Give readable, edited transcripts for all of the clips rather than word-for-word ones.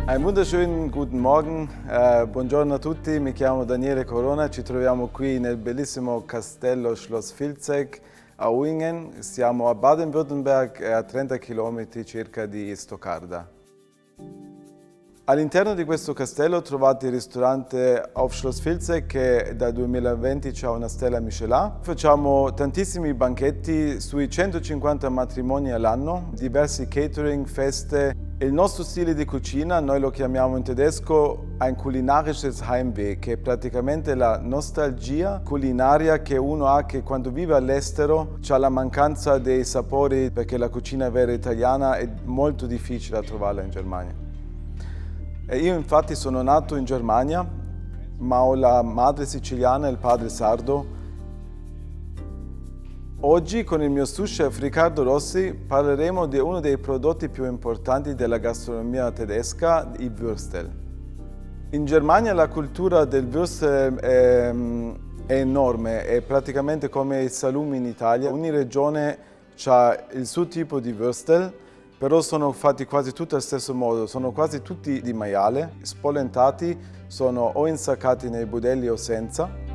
Einen wunderschönen guten Morgen, buongiorno a tutti, mi chiamo Daniele Corona, ci troviamo qui nel bellissimo castello Schloss Vilseck a Uingen, siamo a Baden-Württemberg e a 30 km circa di Stoccarda. All'interno di questo castello trovate il ristorante Auf Schloss Vilseck che dal 2020 ha una stella Michelin. Facciamo tantissimi banchetti, sui 150 matrimoni all'anno, diversi catering, feste. Il nostro stile di cucina, noi lo chiamiamo in tedesco ein kulinarisches Heimweh, che è praticamente la nostalgia culinaria che uno ha che quando vive all'estero c'ha la mancanza dei sapori, perché la cucina vera italiana è molto difficile da trovarla in Germania. E io infatti sono nato in Germania, ma ho la madre siciliana e il padre sardo. Oggi con il mio sous chef Riccardo Rossi parleremo di uno dei prodotti più importanti della gastronomia tedesca, i Würstel. In Germania la cultura del Würstel è enorme, è praticamente come i salumi in Italia. Ogni regione ha il suo tipo di Würstel, però sono fatti quasi tutti allo stesso modo, sono quasi tutti di maiale, spolentati, sono o insaccati nei budelli o senza.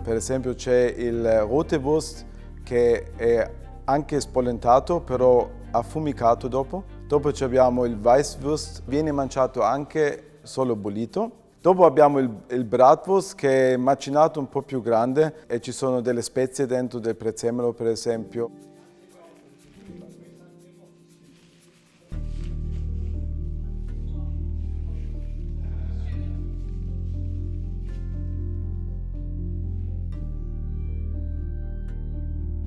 Per esempio c'è il Rote Wurst che è anche spolentato, però affumicato dopo. Dopo abbiamo il Weißwurst, viene mangiato anche solo bollito. Dopo abbiamo il Bratwurst che è macinato un po' più grande e ci sono delle spezie dentro, del prezzemolo per esempio.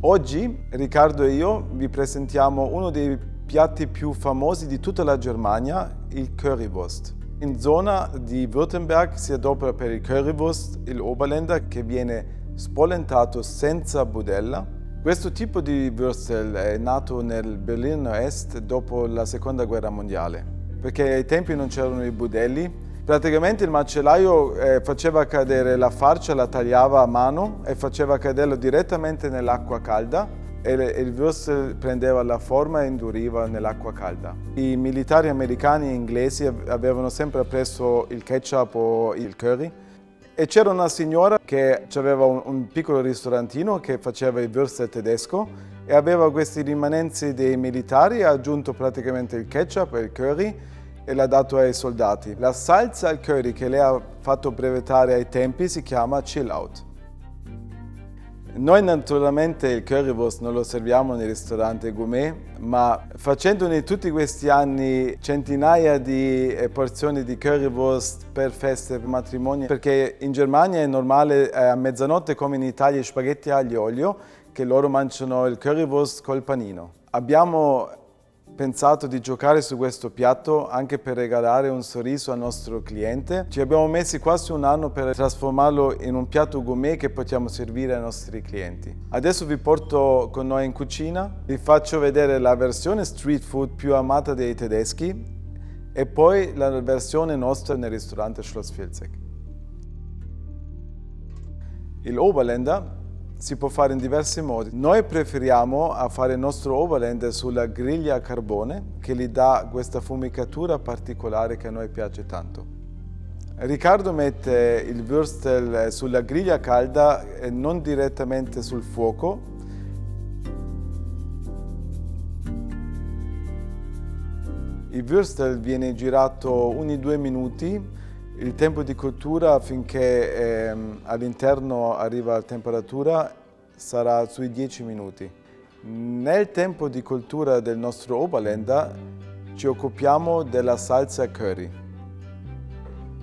Oggi Riccardo e io vi presentiamo uno dei piatti più famosi di tutta la Germania, il Currywurst. In zona di Württemberg si adopera per il Currywurst il Oberländer che viene spolentato senza budella. Questo tipo di Würstel è nato nel Berlino Est dopo la Seconda Guerra Mondiale, perché ai tempi non c'erano i budelli. Praticamente il macellaio faceva cadere la farcia, la tagliava a mano e faceva caderlo direttamente nell'acqua calda e il Würstel prendeva la forma e induriva nell'acqua calda. I militari americani e inglesi avevano sempre preso il ketchup o il curry e c'era una signora che aveva un piccolo ristorantino che faceva il Würstel tedesco e aveva questi rimanenzi dei militari, ha aggiunto praticamente il ketchup e il curry e l'ha dato ai soldati. La salsa al curry che lei ha fatto brevettare ai tempi si chiama Chill Out. Noi naturalmente il currywurst non lo serviamo nei ristoranti gourmet, ma facendone tutti questi anni centinaia di porzioni di currywurst per feste, per matrimoni, perché in Germania è normale a mezzanotte come in Italia spaghetti aglio e olio, che loro mangiano il currywurst col panino. Abbiamo pensato di giocare su questo piatto anche per regalare un sorriso al nostro cliente. Ci abbiamo messi quasi un anno per trasformarlo in un piatto gourmet che possiamo servire ai nostri clienti. Adesso vi porto con noi in cucina, vi faccio vedere la versione street food più amata dei tedeschi e poi la versione nostra nel ristorante Schloss Vilseck. Il Oberländer si può fare in diversi modi. Noi preferiamo a fare il nostro Oberländer sulla griglia a carbone che gli dà questa fumicatura particolare che a noi piace tanto. Riccardo mette il Würstel sulla griglia calda e non direttamente sul fuoco. Il Würstel viene girato ogni 2 minuti. Il tempo di cottura finché all'interno arriva la temperatura sarà sui 10 minuti. Nel tempo di cottura del nostro Oberländer ci occupiamo della salsa curry.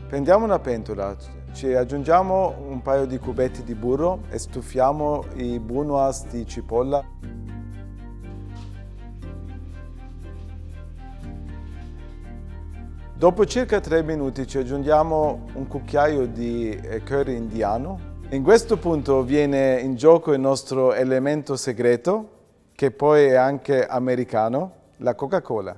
Prendiamo una pentola, ci aggiungiamo un paio di cubetti di burro e stufiamo i brunoise di cipolla. Dopo circa 3 minuti ci aggiungiamo un cucchiaio di curry indiano. In questo punto viene in gioco il nostro elemento segreto, che poi è anche americano, la Coca-Cola.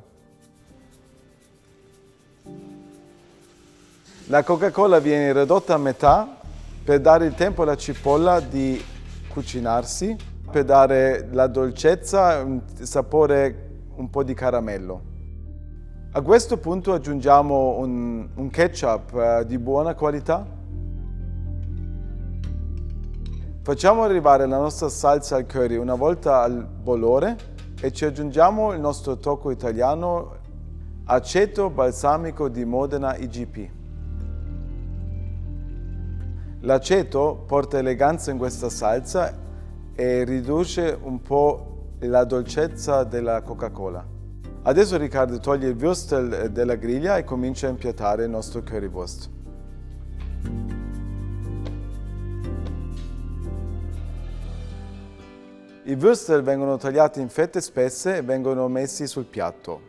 La Coca-Cola viene ridotta a metà per dare il tempo alla cipolla di cucinarsi, per dare la dolcezza, un sapore un po' di caramello. A questo punto aggiungiamo un ketchup di buona qualità. Facciamo arrivare la nostra salsa al curry una volta al bollore e ci aggiungiamo il nostro tocco italiano, aceto balsamico di Modena IGP. L'aceto porta eleganza in questa salsa e riduce un po' la dolcezza della Coca-Cola. Adesso Riccardo toglie il würstel dalla griglia e comincia a impiattare il nostro currywurst. I würstel vengono tagliati in fette spesse e vengono messi sul piatto.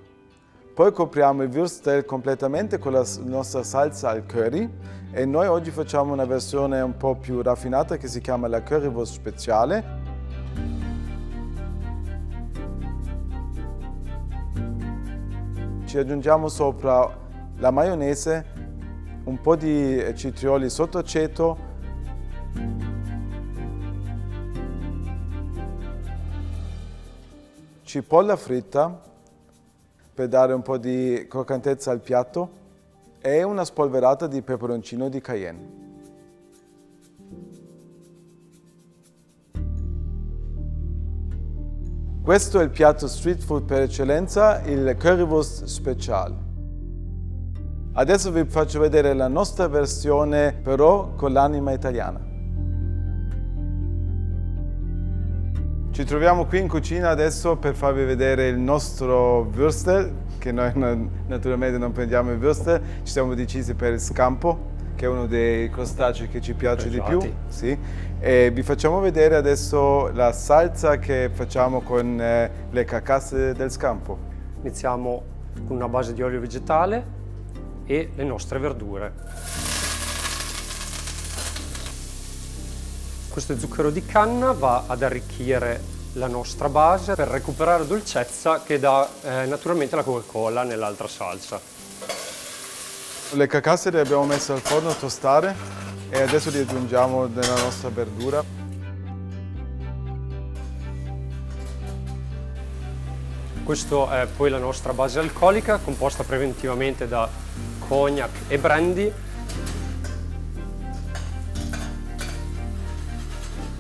Poi copriamo il würstel completamente con la nostra salsa al curry e noi oggi facciamo una versione un po' più raffinata che si chiama la currywurst speciale. Ci aggiungiamo sopra la maionese, un po' di cetrioli sotto aceto, cipolla fritta per dare un po' di croccantezza al piatto e una spolverata di peperoncino di Cayenne. Questo è il piatto street food per eccellenza, il currywurst speciale. Adesso vi faccio vedere la nostra versione, però con l'anima italiana. Ci troviamo qui in cucina adesso per farvi vedere il nostro würstel, che noi naturalmente non prendiamo il würstel, ci siamo decisi per il scampo, che è uno dei crostacei che ci piace di più. Sì. E vi facciamo vedere adesso la salsa che facciamo con le carcasse del scampo. Iniziamo con una base di olio vegetale e le nostre verdure. Questo zucchero di canna va ad arricchire la nostra base per recuperare dolcezza che dà naturalmente la Coca-Cola nell'altra salsa. Le carcasse le abbiamo messe al forno a tostare e adesso li aggiungiamo nella nostra verdura. Questo è poi la nostra base alcolica, composta preventivamente da cognac e brandy.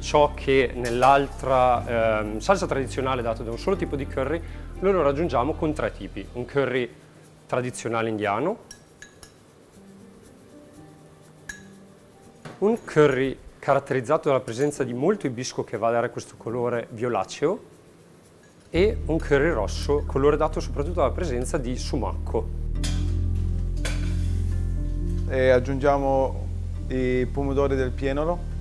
Ciò che nell'altra salsa tradizionale data da un solo tipo di curry, noi lo raggiungiamo con 3 tipi. Un curry tradizionale indiano, un curry caratterizzato dalla presenza di molto ibisco che va a dare questo colore violaceo e un curry rosso, colore dato soprattutto dalla presenza di sumac. E aggiungiamo i pomodori del pienolo.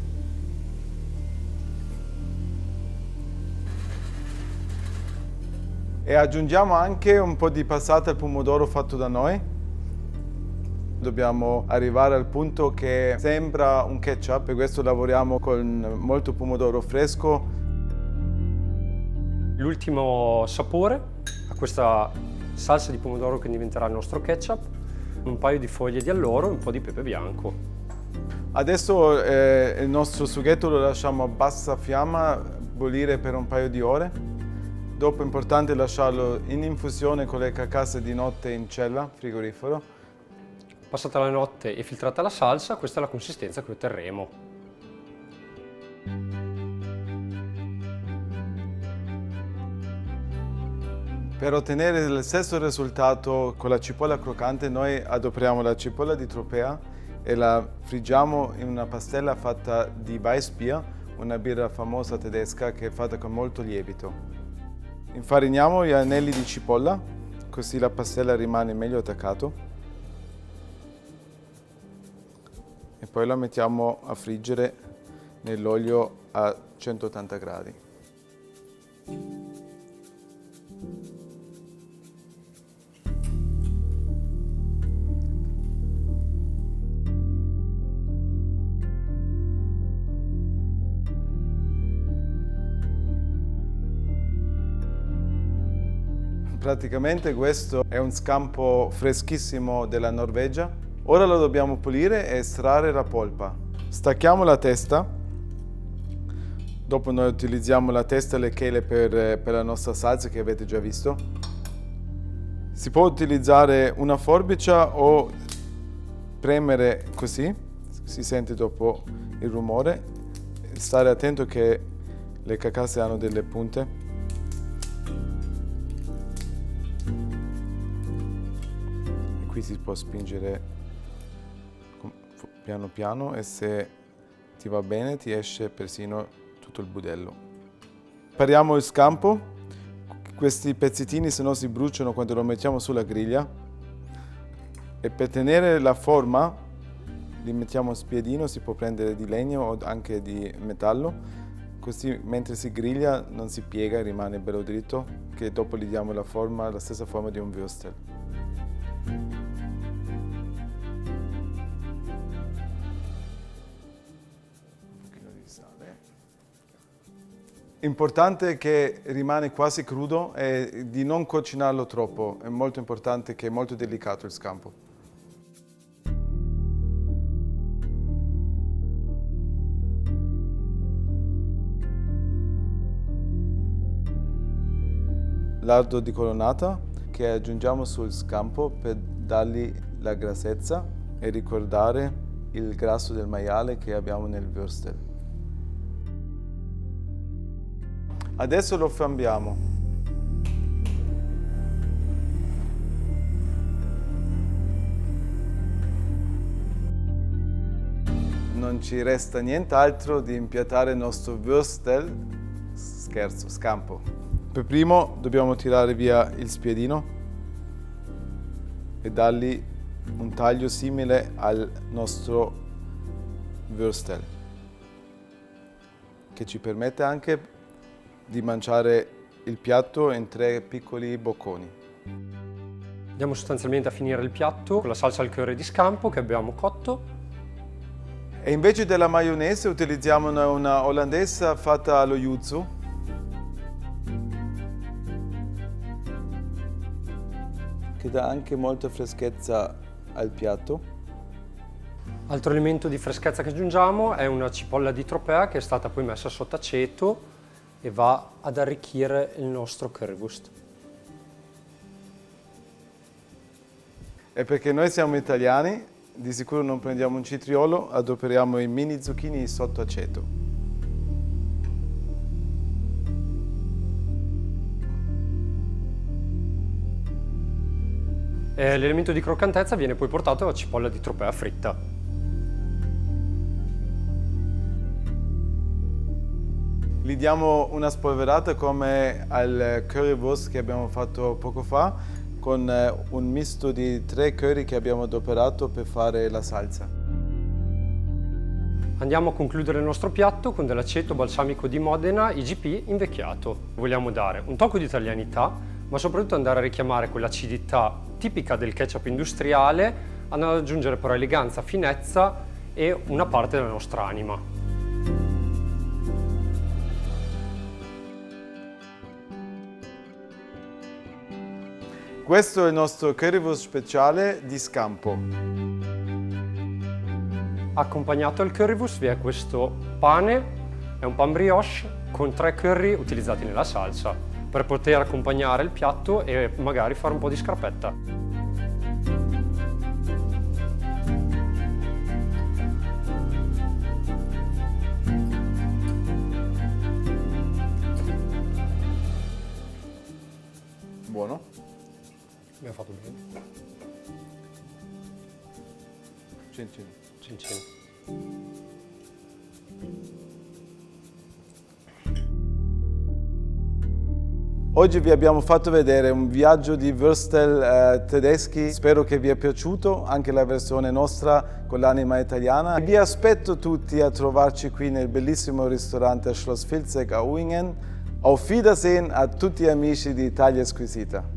E aggiungiamo anche un po' di passata al pomodoro fatto da noi. Dobbiamo arrivare al punto che sembra un ketchup, per questo lavoriamo con molto pomodoro fresco. L'ultimo sapore a questa salsa di pomodoro che diventerà il nostro ketchup, un paio di foglie di alloro e un po' di pepe bianco. Adesso il nostro sughetto lo lasciamo a bassa fiamma bollire per un paio di ore. Dopo è importante lasciarlo in infusione con le carcasse di notte in cella, frigorifero. Passata la notte e filtrata la salsa, questa è la consistenza che otterremo. Per ottenere lo stesso risultato con la cipolla croccante, noi adoperiamo la cipolla di Tropea e la friggiamo in una pastella fatta di Weissbier, una birra famosa tedesca che è fatta con molto lievito. Infariniamo gli anelli di cipolla, così la pastella rimane meglio attaccato. E poi la mettiamo a friggere nell'olio a 180 gradi. Praticamente questo è un scampo freschissimo della Norvegia. Ora lo dobbiamo pulire e estrarre la polpa. Stacchiamo la testa. Dopo noi utilizziamo la testa e le chele per la nostra salsa che avete già visto. Si può utilizzare una forbice o premere così, si sente dopo il rumore. Stare attento che le carcasse hanno delle punte. E qui si può spingere piano piano e se ti va bene ti esce persino tutto il budello. Prepariamo il scampo. Questi pezzettini se no si bruciano quando lo mettiamo sulla griglia. E per tenere la forma li mettiamo a spiedino, si può prendere di legno o anche di metallo, così mentre si griglia non si piega e rimane bello dritto, che dopo gli diamo la forma, la stessa forma di un würstel. Un pochino di sale. Importante che rimane quasi crudo e di non cucinarlo troppo, è molto importante che è molto delicato il scampo. Lardo di colonnata che aggiungiamo sul scampo per dargli la grassezza e ricordare il grasso del maiale che abbiamo nel würstel. Adesso lo flambiamo. Non ci resta nient'altro di impiattare il nostro würstel, scampo. Per primo dobbiamo tirare via il spiedino e dargli un taglio simile al nostro würstel, che ci permette anche di mangiare il piatto in 3 piccoli bocconi. Andiamo sostanzialmente a finire il piatto con la salsa al curry di scampo che abbiamo cotto. E invece della maionese utilizziamo una olandese fatta allo yuzu. Che dà anche molta freschezza al piatto. Altro elemento di freschezza che aggiungiamo è una cipolla di tropea che è stata poi messa sotto aceto e va ad arricchire il nostro currywurst. E perché noi siamo italiani, di sicuro non prendiamo un citriolo, adoperiamo i mini zucchini sotto aceto. L'elemento di croccantezza viene poi portato alla cipolla di tropea fritta. Gli diamo una spolverata come al currywurst che abbiamo fatto poco fa, con un misto di 3 curry che abbiamo adoperato per fare la salsa. Andiamo a concludere il nostro piatto con dell'aceto balsamico di Modena IGP invecchiato. Vogliamo dare un tocco di italianità, ma soprattutto andare a richiamare quell'acidità tipica del ketchup industriale, andando ad aggiungere però eleganza, finezza e una parte della nostra anima. Questo è il nostro currywurst speciale di scampo. Accompagnato al currywurst vi è questo pane, è un pan brioche con 3 curry utilizzati nella salsa, per poter accompagnare il piatto e magari fare un po' di scarpetta. Buono? Abbiamo fatto bene. Cin cin. Cin cin. Oggi vi abbiamo fatto vedere un viaggio di würstel tedeschi, spero che vi è piaciuto, anche la versione nostra con l'anima italiana. Vi aspetto tutti a trovarci qui nel bellissimo ristorante Schloss Vilseck a Uingen. Auf Wiedersehen a tutti gli amici di Italia Squisita.